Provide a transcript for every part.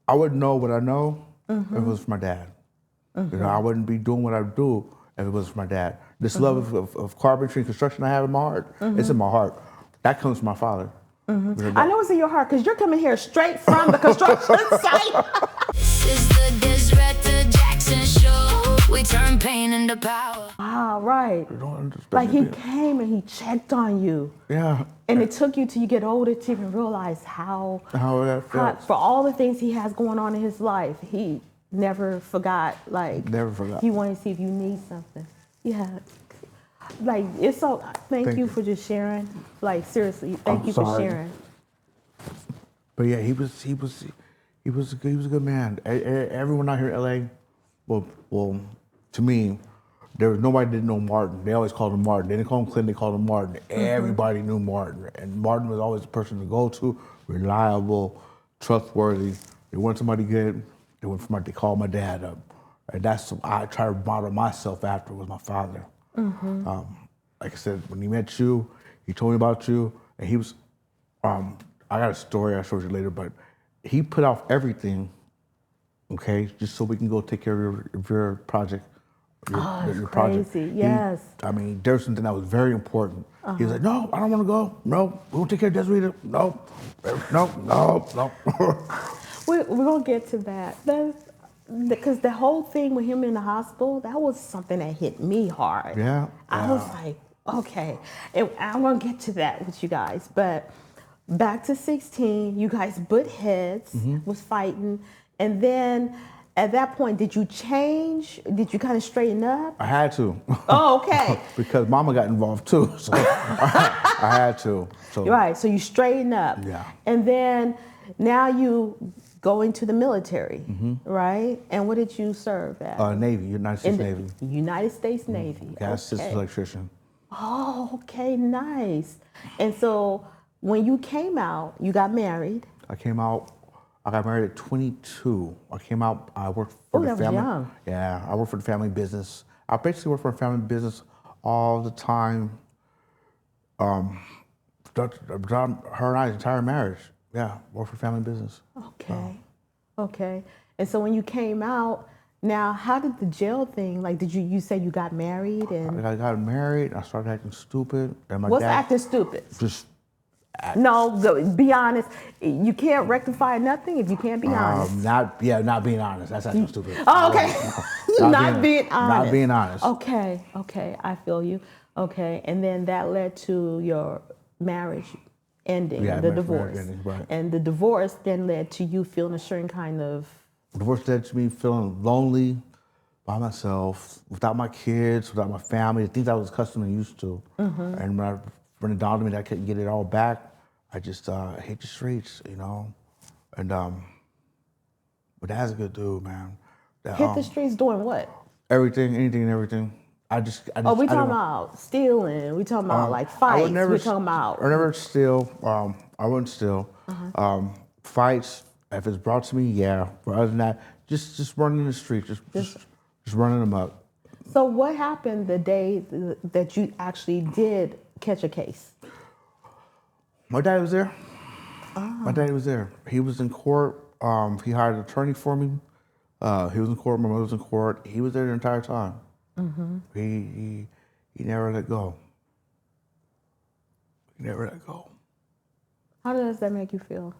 I wouldn't know what I know if it was for my dad. You know, I wouldn't be doing what I do if it was for my dad. This love of carpentry and construction I have in my heart, it's in my heart. That comes from my father. I know it's in your heart because you're coming here straight from the construction site. This is the Desreta Jackson show. We turn pain into power. Wow, right. You don't understand Like he me. came and he checked on you. Yeah. And it took you till you get older to even realize how that felt. for all the things he has going on in his life, he never forgot. Like Never forgot. he wanted to see if you need something. Yeah. Like it's so. Thank you for just sharing. Like seriously, thank you for sharing. But yeah, he was a good man. Everyone out here in LA, well, to me, there was nobody didn't know Martin. They always called him Martin. They didn't call him Clinton. They called him Martin. Everybody knew Martin, and Martin was always the person to go to, reliable, trustworthy. They wanted somebody good. They called my dad up, and that's what I try to model myself after was my father. Like I said, when he met you, he told me about you, and he was. I got a story I'll show you later, but he put off everything, okay, just so we can go take care of your project. Your project. Crazy. Yes. I mean, there's something that was very important. He was like, "No, I don't want to go. No, we'll take care of Desreta. No. We're gonna get to that. Because the whole thing with him in the hospital, that was something that hit me hard. Yeah. I was like, okay, and I'm gonna get to that with you guys, but. Back to 16, you guys butt heads, was fighting, and then at that point, did you change? Did you kind of straighten up? I had to. Oh, okay. Because Mama got involved too, so I had to. So. Right, so you straighten up. Yeah. And then now you go into the military, right? And what did you serve at? Navy, United States Navy. United States Navy. Gas system electrician. Oh, okay, nice. And so when you came out, you got married. I got married at 22. I came out, I worked for the family. Young. Yeah, I worked for the family business. I basically worked for a family business all the time. Her and I's entire marriage. Yeah, worked for family business. Okay. And so when you came out, now how did the jail thing, like you say you got married and? I got married, I started acting stupid. And my What's dad, acting stupid? Just No, be honest. You can't rectify nothing if you can't be honest. Not being honest. That's acting stupid. Oh, okay. Not being honest. Not being honest. Okay, I feel you. Okay, and then that led to your marriage ending, the divorce. Ending, right. And the divorce then led to you feeling a certain kind of... Divorce led to me feeling lonely by myself, without my kids, without my family, the things I was accustomed and used to. And when it dawned on me that I couldn't get it all back, I just hit the streets, you know. And but Dad's a good dude, man. Hit the streets doing what? Everything, anything and everything. I Oh, we talking about stealing. We talking about like fights. We talking about. I never steal. I wouldn't steal. Fights, if it's brought to me, yeah. But other than that, just running in the street, just running them up. So what happened the day that you actually did catch a case? My dad was there. My dad was there. He was in court. He hired an attorney for me. He was in court. My mother was in court. He was there the entire time. He never let go. He never let go. How does that make you feel?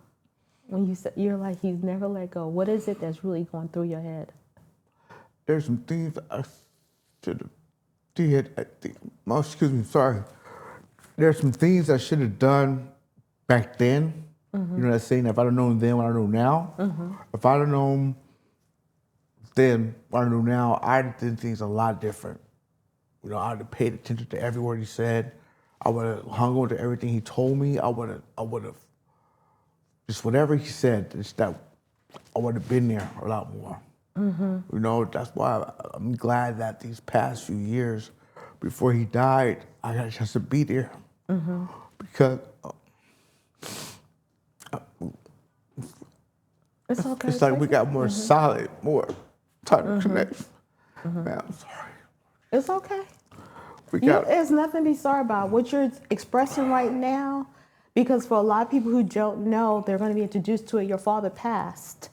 When you're like, he's never let go. What is it that's really going through your head? There's some things I should have did. Excuse me, sorry. There's some things I should have done back then. You know that saying, if I'd have known then what I know now. If I'd have known then what I know now, I'd have done things a lot different. You know, I'd have paid attention to every word he said. I would have hung on to everything he told me. I would have, just whatever he said, just that I would have been there a lot more. You know, that's why I'm glad that these past few years before he died, I got a chance to be there. Because it's okay. It's like we got more solid, more tighter connection. Man, I'm sorry. It's okay. There's nothing to be sorry about. What you're expressing right now, because for a lot of people who don't know, they're going to be introduced to it. Your father passed.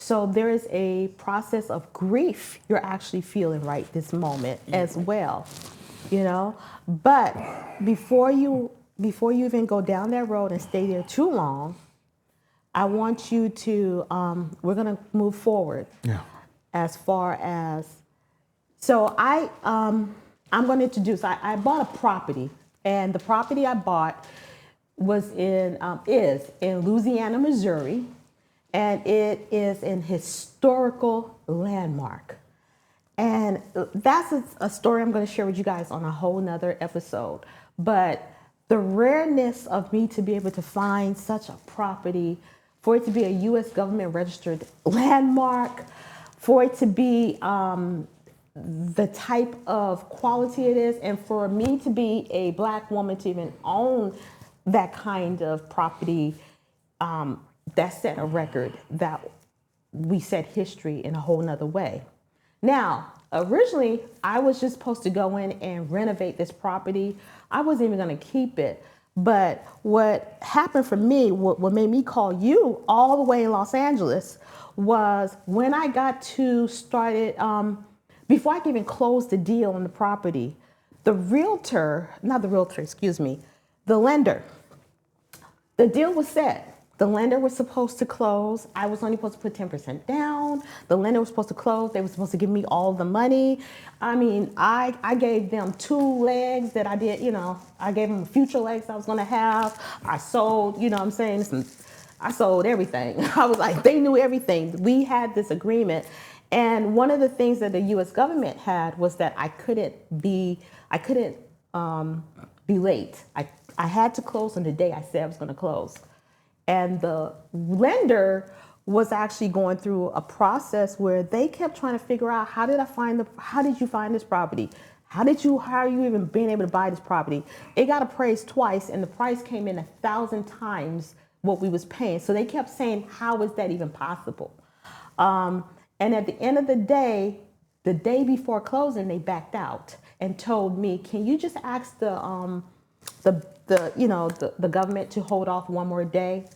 So there is a process of grief you're actually feeling right this moment as well, you know. But before you even go down that road and stay there too long, I want you to, we're gonna move forward. Yeah. As far as, so I'm gonna introduce, I bought a property, and the property I bought is in Louisiana, Missouri, and it is an historical landmark. And that's a story I'm gonna share with you guys on a whole nother episode. But the rareness of me to be able to find such a property, for it to be a US government registered landmark, for it to be the type of quality it is, and for me to be a Black woman to even own that kind of property, that set a record, that we set history in a whole nother way. Now, originally, I was just supposed to go in and renovate this property. I wasn't even gonna keep it. But what happened for me, what made me call you all the way in Los Angeles, was when I got to started, before I could even close the deal on the property, the lender, the deal was set. The lender was supposed to close. I was only supposed to put 10% down. The lender was supposed to close. They were supposed to give me all the money. I mean, I gave them 2 legs that I did, you know, I gave them future legs I was gonna have. I sold, you know what I'm saying? I sold everything. I was like, they knew everything. We had this agreement. And one of the things that the US government had was that I couldn't be late. I had to close on the day I said I was gonna close. And the lender was actually going through a process where they kept trying to figure out, how did you find this property? How are you even being able to buy this property? It got appraised twice, and the price came in 1,000 times what we was paying. So they kept saying, how is that even possible? And at the end of the day before closing, they backed out and told me, can you just ask the government to hold off one more day?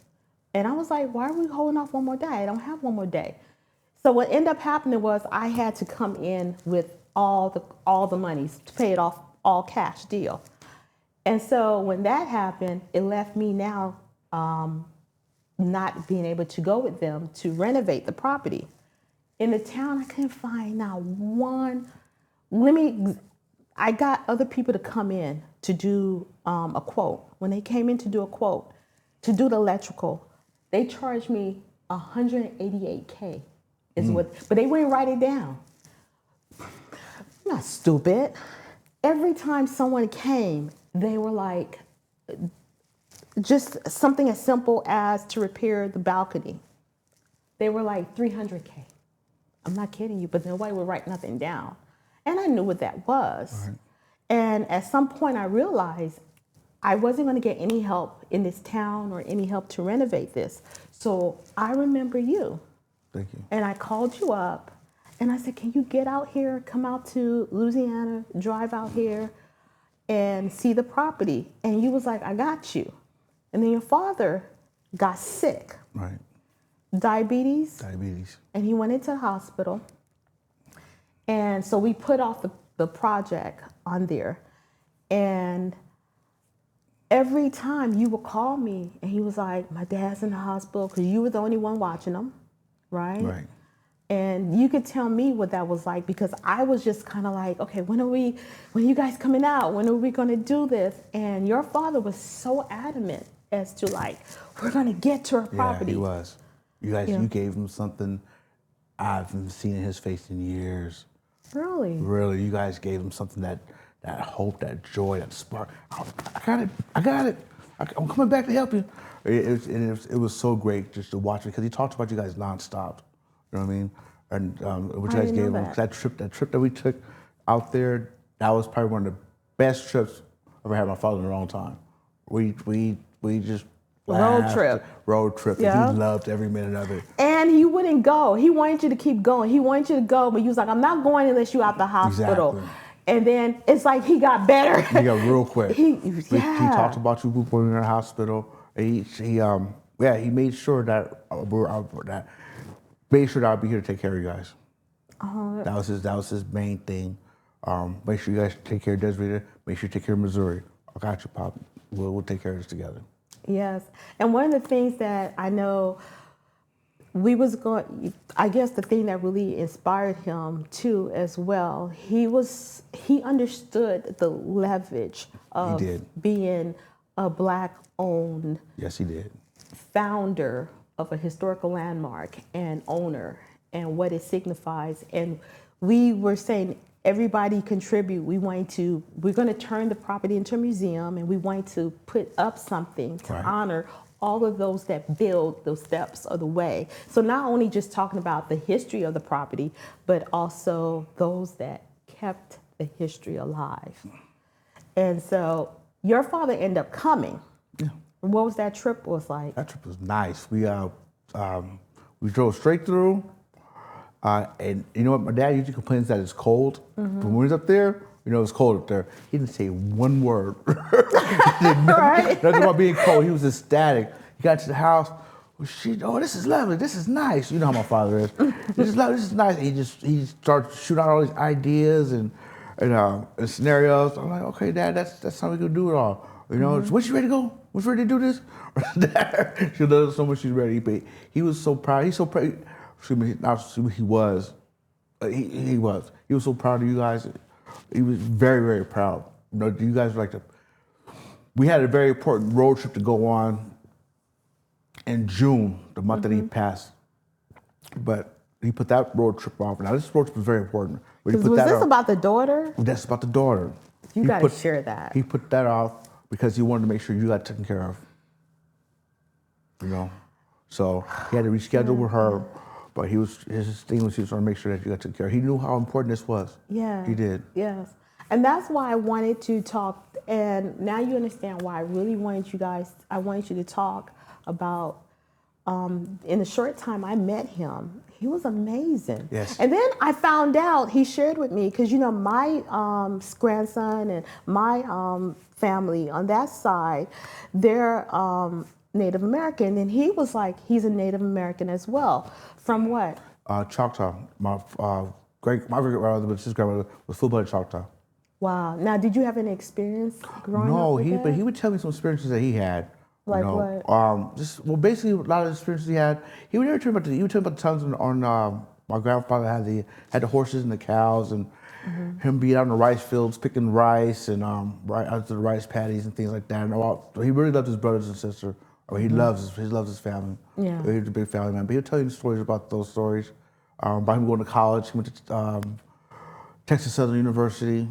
And I was like, why are we holding off one more day? I don't have one more day. So what ended up happening was I had to come in with all the monies to pay it off, all cash deal. And so when that happened, it left me now not being able to go with them to renovate the property. In the town, I couldn't find not one. I got other people to come in to do a quote. When they came in to do a quote, to do the electrical, they charged me $188K but they wouldn't write it down. I'm not stupid. Every time someone came, they were like, just something as simple as to repair the balcony. They were like $300K. I'm not kidding you, but nobody would write nothing down. And I knew what that was. Right. And at some point I realized I wasn't going to get any help in this town or any help to renovate this. So I remember you. Thank you. And I called you up and I said, can you get out here, come out to Louisiana, drive out here and see the property? And you was like, I got you. And then your father got sick. Right. Diabetes. And he went into the hospital. And so we put off the project on there. And every time you would call me and he was like, my dad's in the hospital, because you were the only one watching him, right? Right. And you could tell me what that was like, because I was just kind of like, okay, when are you guys coming out? When are we going to do this? And your father was so adamant as to like, we're going to get to our property. Yeah, he was. You guys, you gave him something I haven't seen in his face in years. Really? Really, you guys gave him something that hope, that joy, that spark. I got it. I'm coming back to help you. It was so great just to watch it, because he talked about you guys nonstop. You know what I mean? And what you guys gave him, that trip that we took out there, that was probably one of the best trips I've ever had with my father in a long time. We just laughed. Road trip. Yeah. He loved every minute of it. And he wouldn't go. He wanted you to keep going. He wanted you to go, but he was like, I'm not going unless you out the hospital. Exactly. And then it's like he got better. He got real quick. He talked about you when we were in the hospital. He made sure that made sure that I'll be here to take care of you guys. Oh, That was his main thing. Make sure you guys take care of Desreta. Make sure you take care of Missouri. I got you, Pop. We'll take care of this together. yes. And one of the things that I know we was going, I guess the thing that really inspired him too as well, he understood the leverage of being a Black owned Yes, he did. founder of a historical landmark and owner and what it signifies. And we were saying everybody contribute. We're going to turn the property into a museum, and we want to put up something to honor all of those that build those steps of the way. So not only just talking about the history of the property, but also those that kept the history alive. And so your father ended up coming. Yeah. What was that trip was like? That trip was nice. We drove straight through, and you know what? My dad usually complains that it's cold. But when we was up there, you know, it was cold up there. He didn't say one word. Right. Nothing about being cold. He was ecstatic. He got to the house. Oh, this is lovely. This is nice. You know how my father is. This is lovely. This is nice. And he started shooting out all these ideas and scenarios. I'm like, okay, Dad, that's how we can do it all. You know, when she ready to go? When she ready to do this? She loves so much. She's ready. But he was so proud. He's so proud. He was. He was so proud of you guys. He was very, very proud. You know, you guys were we had a very important road trip to go on in June, the month that he passed. But he put that road trip off. Now, this road trip was very important. Was this about the daughter? That's about the daughter. You got to share that. He put that off because he wanted to make sure you got taken care of. You know? So he had to reschedule with her. But his thing was he was trying to make sure that you got taken care of. He knew how important this was. Yeah. He did. Yes. And that's why I wanted to talk. And now you understand why I really wanted you to talk about, in the short time I met him, he was amazing. Yes. And then I found out, he shared with me, because, you know, my grandson and my family on that side, they're Native American. And he was like, he's a Native American as well. From what? Choctaw. My great-grandmother, but his grandmother was full-blooded Choctaw. Wow. Now, did you have any experience growing up? No, but he would tell me some experiences that he had. Like what? Basically, a lot of the experiences he had. He would tell me about the times on my grandfather had the horses and the cows, and him being out in the rice fields picking rice and right out to the rice paddies and things like that. And he really loved his brothers and sisters. He loves his family. Yeah. He's a big family man. But he'll tell you stories about those stories. About him going to college. He went to Texas Southern University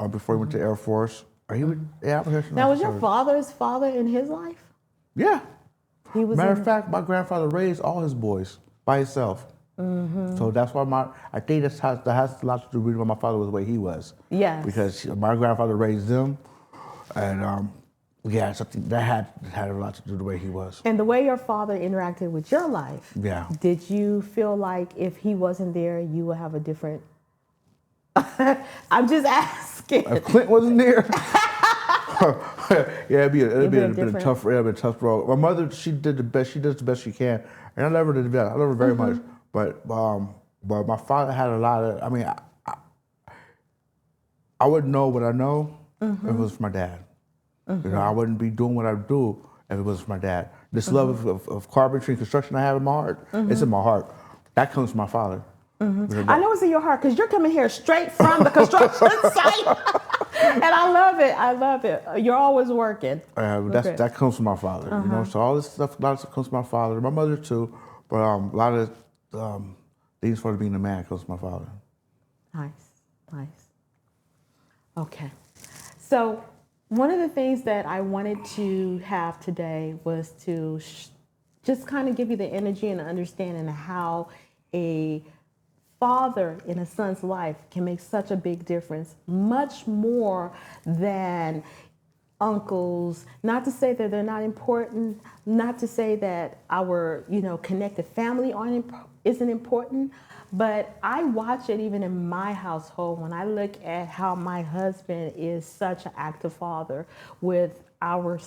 before he went to Air Force. Now, was your father's father in his life? Yeah. He was. Matter of fact, my grandfather raised all his boys by himself. So that's why I think that has a lot to do with why my father was the way he was. Yes. Because my grandfather raised them, and something that had a lot to do with the way he was. And the way your father interacted with your life. Yeah. Did you feel like if he wasn't there, you would have a different? I'm just asking. If Clint wasn't there. Yeah, it'd be a tough road. My mother, she does the best she can, and I love her to death. I love her very much. But my father had a lot of. I mean, I wouldn't know what I know if it was for my dad. You know, I wouldn't be doing what I do if it was for my dad. This love of carpentry and construction I have in my heart, it's in my heart. That comes from my father. I know it's in your heart because you're coming here straight from the construction site. And I love it. You're always working. That comes from my father. You know, so all this stuff, a lot of stuff comes from my father, my mother too. But a lot of things for being a man comes from my father. Nice. Okay. So one of the things that I wanted to have today was to just kind of give you the energy and the understanding of how a father in a son's life can make such a big difference, much more than uncles. Not to say that they're not important, not to say that our, connected family isn't important, but I watch it even in my household when I look at how my husband is such an active father with our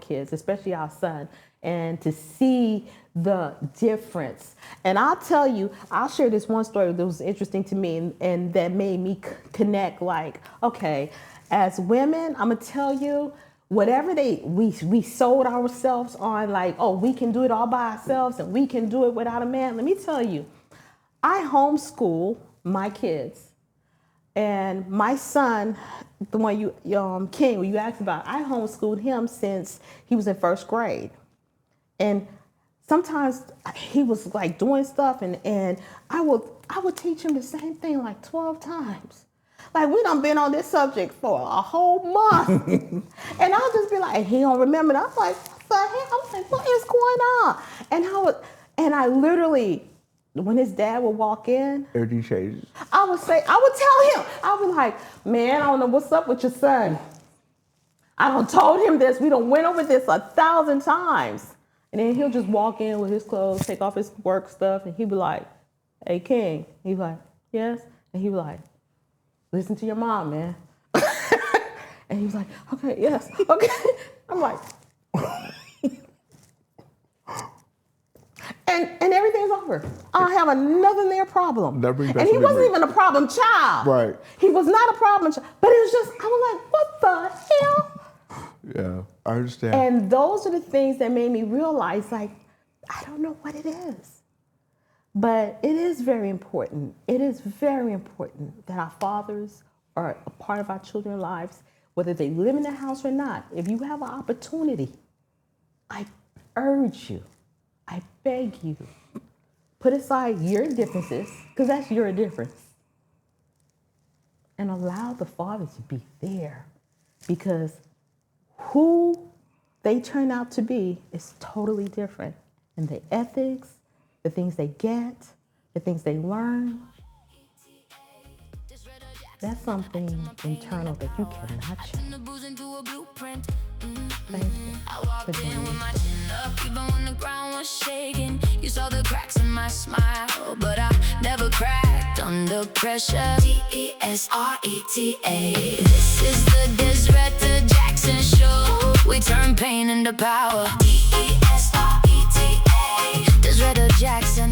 kids, especially our son. and to see the difference. And I'll tell you, I'll share this one story that was interesting to me and that made me connect, like, okay, as women, I'm gonna tell you, whatever we sold ourselves on, like, oh, we can do it all by ourselves and we can do it without a man. Let me tell you, I homeschool my kids. And my son, the one King, you asked about, I homeschooled him since he was in first grade. And sometimes he was like doing stuff and I would teach him the same thing like 12 times. Like, we done been on this subject for a whole month. And I'll just be like, he don't remember that. I'm like, what the hell? I was like, what is going on? And I literally, when his dad would walk in, Everything changes. I would tell him, I would be like, man, I don't know what's up with your son. I done told him this. We done went over this 1,000 times. And then he'll just walk in with his clothes, take off his work stuff, and he'd be like, hey, King. He'd be like, yes. And he'd be like, listen to your mom, man. And he was like, okay, yes, okay. I'm like, and everything's over. I don't have another near problem. And he wasn't even a problem child. Right. He was not a problem child. But it was just, I was like, what the hell? Yeah, I understand. And those are the things that made me realize, like, I don't know what it is. But it is very important. It is very important that our fathers are a part of our children's lives, whether they live in the house or not. If you have an opportunity, I urge you, I beg you, put aside your differences, because that's your difference, and allow the father to be there, because who they turn out to be is totally different. And the ethics, the things they get, the things they learn, that's something internal that you cannot change. Thank you for joining me. Even when the ground was shaking, you saw the cracks in my smile, but I never cracked under pressure. Desreta. This is the Desreta Jackson show. We turn pain into power. Desreta Jackson.